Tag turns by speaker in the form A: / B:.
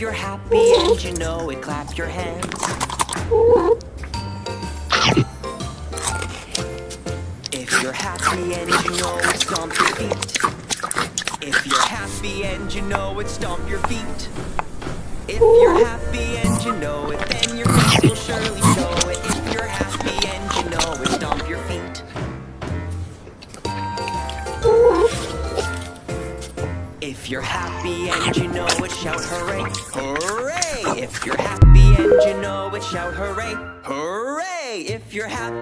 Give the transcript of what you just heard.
A: you're happy and you know it, clap your hands. If you're happy and you know it, stomp your feet. If you're happy and you know it, stomp your feet. If you're happy and you know it, then your face will surely show it. If you're happy and you know it, stomp your feet. If you're happy and you know it, shout hooray, hooray! If you're happy and you know it, shout hooray, hooray! If you're happy